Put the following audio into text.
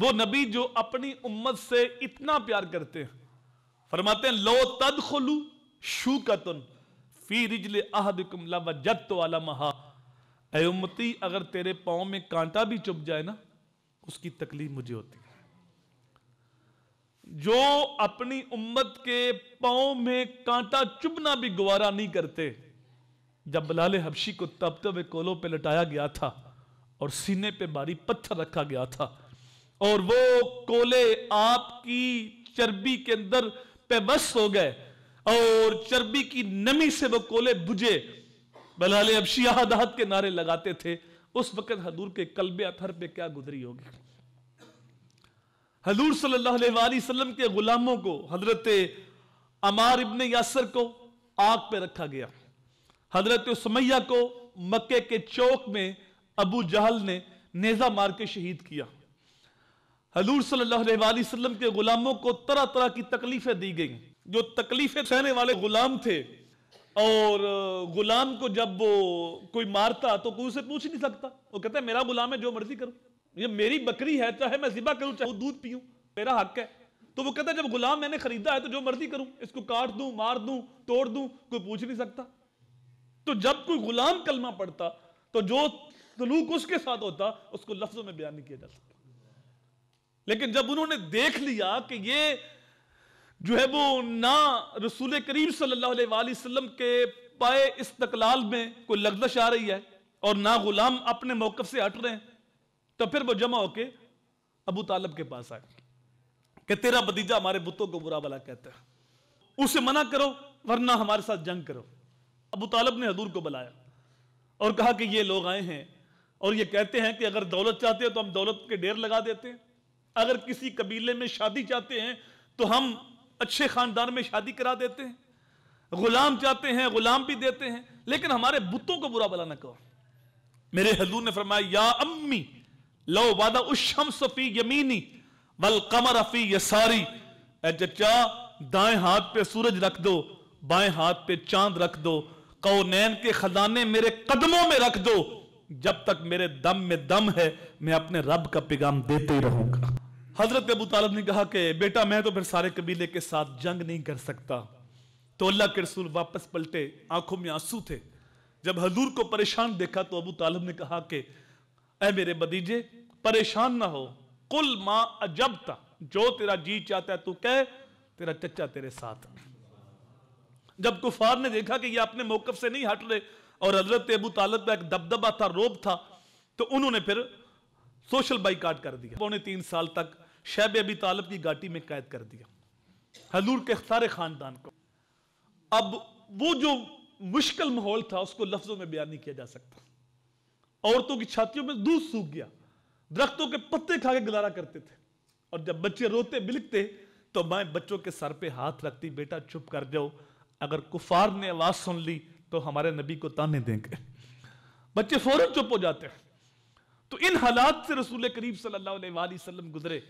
وہ نبی جو اپنی امت سے اتنا پیار کرتے ہیں، فرماتے ہیں لو تدخلو شوکتن فی رجل احدکم لوجدت علمہا، اے امتی اگر تیرے پاؤں میں کانٹا بھی چپ جائے نا اس کی تکلیف مجھے ہوتی ہے۔ جو اپنی امت کے پاؤں میں کانٹا چبھنا بھی گوارا نہیں کرتے، جب بلال حبشی کو تپتے ہوئے کولوں پہ لٹایا گیا تھا اور سینے پہ بھاری پتھر رکھا گیا تھا اور وہ کولے آپ کی چربی کے اندر پیوست ہو گئے اور چربی کی نمی سے وہ کولے بجھے، بلال حبشی احد احد کے نعرے لگاتے تھے، اس وقت حضور کے قلب اطہر پہ کیا گزری ہوگی۔ حضور صلی اللہ علیہ وآلہ وسلم کے غلاموں کو، حضرت عمار ابن یاسر کو آگ پہ رکھا گیا، حضرت سمیہ کو مکے کے چوک میں ابو جہل نے نیزہ مار کے شہید کیا۔ حضور صلی اللہ علیہ وآلہ وسلم کے غلاموں کو طرح طرح کی تکلیفیں دی گئیں، جو تکلیفیں سہنے والے غلام تھے، اور غلام کو جب وہ کوئی مارتا تو کوئی اسے پوچھ نہیں سکتا، وہ کہتا ہے میرا غلام ہے جو مرضی کرو، یہ میری بکری ہے، چاہے میں ذبح کروں چاہے دودھ پیوں، میرا حق ہے۔ تو وہ کہتا ہے جب غلام میں نے خریدا ہے تو جو مرضی کروں، اس کو کاٹ دوں، مار دوں، توڑ دوں، کوئی پوچھ نہیں سکتا۔ تو جب کوئی غلام کلمہ پڑھتا تو جو سلوک اس کے ساتھ ہوتا اس کو لفظوں میں بیان نہیں کیا جا سکتا، لیکن جب انہوں نے دیکھ لیا کہ یہ جو ہے وہ نہ رسول کریم صلی اللہ علیہ وآلہ وسلم کے پائے استقلال میں کوئی لغزش آ رہی ہے اور نہ غلام اپنے موقف سے ہٹ رہے ہیں، تو پھر وہ جمع ہو کے ابو طالب کے پاس آئے کہ تیرا بھتیجا ہمارے بتوں کو برا بلا کہتا ہے، اسے منع کرو ورنہ ہمارے ساتھ جنگ کرو۔ ابو طالب نے حضور کو بلایا اور کہا کہ یہ لوگ آئے ہیں اور یہ کہتے ہیں کہ اگر دولت چاہتے ہیں تو ہم دولت کے ڈھیر لگا دیتے ہیں، اگر کسی قبیلے میں شادی چاہتے ہیں تو ہم اچھے خاندان میں شادی کرا دیتے ہیں، غلام چاہتے ہیں غلام بھی دیتے ہیں، لیکن ہمارے بتوں کو برا بلا نہ کہو۔ میرے حضور نے فرمایا یا امی لو وضع الشمس فی یمینی والقمر فی یساری، اے چچا دائیں ہاتھ پہ سورج رکھ دو، بائیں ہاتھ پہ چاند رکھ دو، کونین کے خزانے میرے قدموں میں رکھ دو، جب تک میرے دم میں دم ہے میں اپنے رب کا پیغام دیتے ہی رہوں گا۔ حضرت ابو طالب نے کہا کہ بیٹا میں تو پھر سارے قبیلے کے ساتھ جنگ نہیں کر سکتا۔ تو اللہ کے رسول واپس پلٹے، آنکھوں میں آنسو تھے۔ جب حضور کو پریشان دیکھا تو ابو طالب نے کہا کہ اے میرے بھتیجے پریشان نہ ہو، قل ما اجبتا، جو تیرا جی چاہتا ہے تو کہہ، تیرا چچا تیرے ساتھ۔ جب کفار نے دیکھا کہ یہ اپنے موقف سے نہیں ہٹ رہے اور حضرت ابو طالب کا ایک دبدبہ تھا، روب تھا، تو انہوں نے پھر سوشل بائیکاٹ کر دیا، 3.25 سال تک شیب ابی طالب کی گھاٹی میں قید کر دیا حضور کے سارے خاندان کو۔ اب وہ جو مشکل ماحول تھا اس کو لفظوں میں بیان نہیں کیا جا سکتا۔ عورتوں کی چھاتیوں میں دودھ سوکھ گیا، درختوں کے پتے کھا کے گزارا کرتے تھے، اور جب بچے روتے بلکتے تو مائیں بچوں کے سر پہ ہاتھ رکھتی، بیٹا چپ کر جاؤ، اگر کفار نے آواز سن لی تو ہمارے نبی کو تانے دیں گے۔ بچے فوراً چپ ہو جاتے ہیں۔ تو ان حالات سے رسول کریم صلی اللہ علیہ وآلہ وسلم گزرے۔